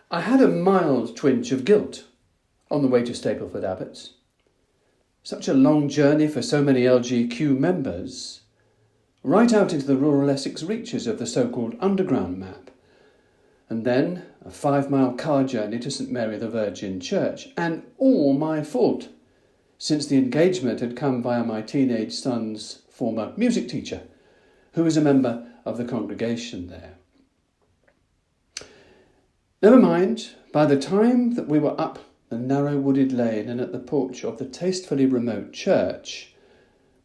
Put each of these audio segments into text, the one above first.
I had a mild twinge of guilt on the way to Stapleford Abbots. Such a long journey for so many LGQ members, right out into the rural Essex reaches of the so-called Underground map, and then a 5-mile car journey to St Mary the Virgin Church, and all my fault, since the engagement had come via my teenage son's former music teacher, who was a member of the congregation there. Never mind, by the time that we were up the narrow wooded lane and at the porch of the tastefully remote church,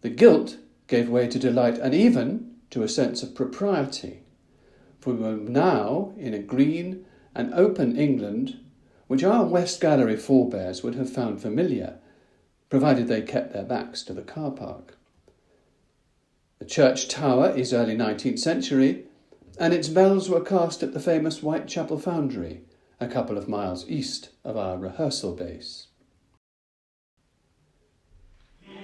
the guilt gave way to delight and even to a sense of propriety, for we were now in a green and open England which our West Gallery forebears would have found familiar, provided they kept their backs to the car park. The church tower is early 19th century, and its bells were cast at the famous Whitechapel Foundry, a couple of miles east of our rehearsal base.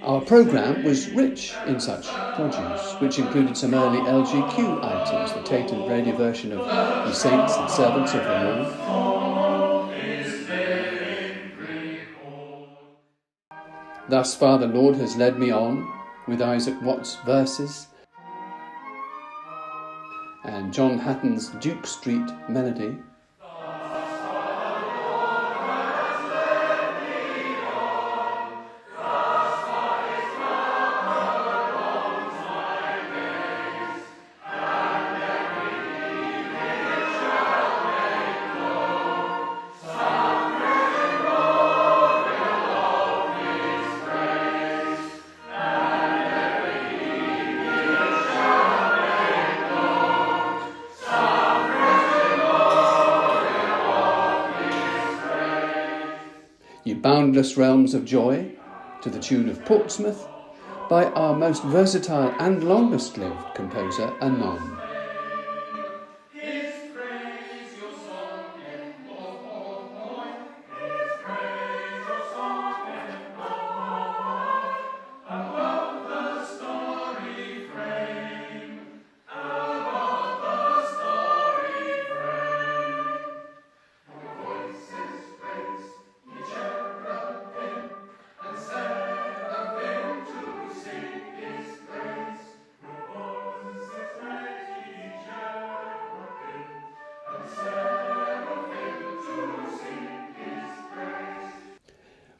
Our programme was rich in such produce, which included some early LGQ items, the Tate and Brady version of The Saints and Servants of the Lord. Thus far the Lord has led me on, with Isaac Watts' verses, and John Hatton's Duke Street melody. You boundless realms of joy, to the tune of Portsmouth, by our most versatile and longest-lived composer, Anon.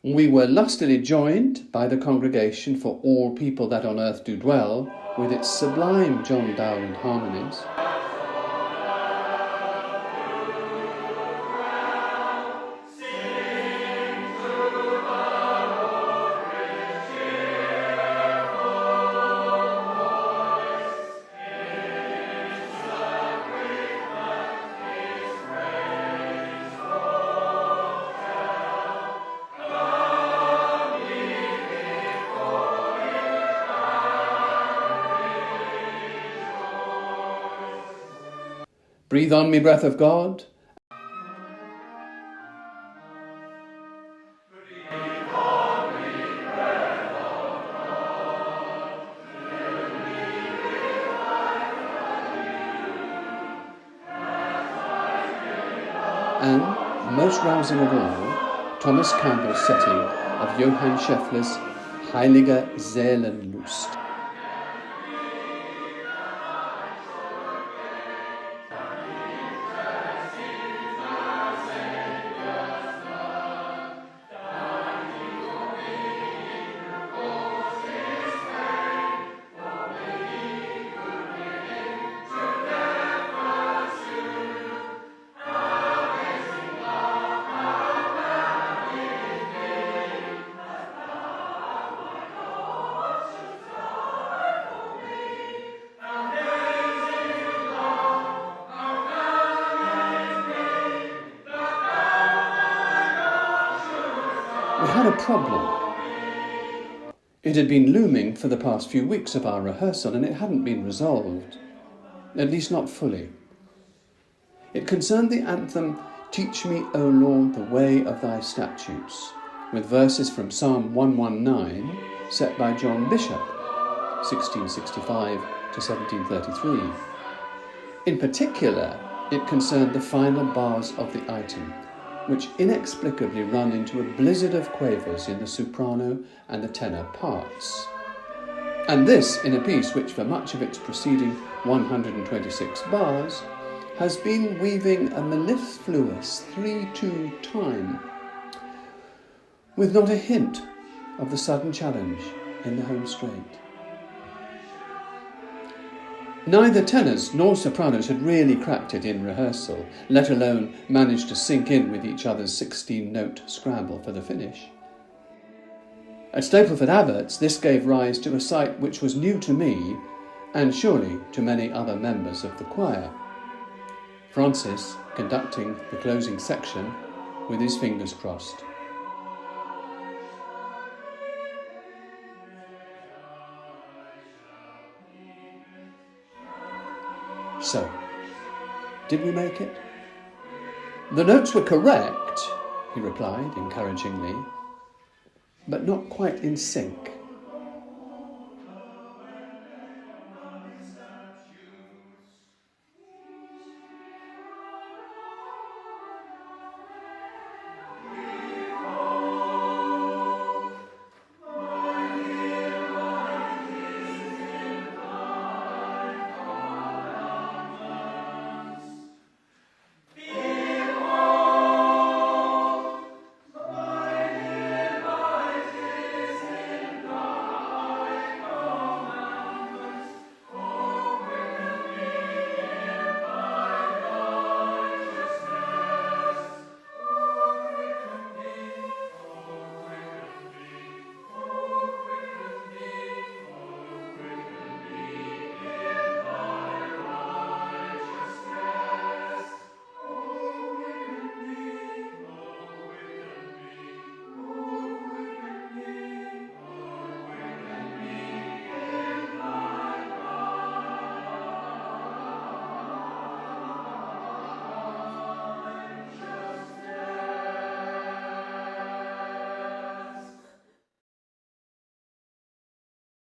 We were lustily joined by the Congregation for All People That on Earth Do Dwell, with its sublime John Dowland harmonies. Breathe on me, breath of God. And, most rousing of all, Thomas Campbell's setting of Johann Scheffler's Heilige Seelenlust. We had a problem. It had been looming for the past few weeks of our rehearsal, and it hadn't been resolved, at least not fully. It concerned the anthem, "Teach me, O Lord, the way of thy statutes," with verses from Psalm 119, set by John Bishop, 1665 to 1733. In particular, It concerned the final bars of the item, which inexplicably run into a blizzard of quavers in the soprano and the tenor parts. And this in a piece which, for much of its preceding 126 bars, has been weaving a mellifluous 3/2 time, with not a hint of the sudden challenge in the home straight. Neither tenors nor sopranos had really cracked it in rehearsal, let alone managed to sync in with each other's 16-note scramble for the finish. At Stapleford Abbots, this gave rise to a sight which was new to me, and surely to many other members of the choir. Francis conducting the closing section with his fingers crossed. So, did we make it? The notes were correct, he replied encouragingly, but not quite in sync.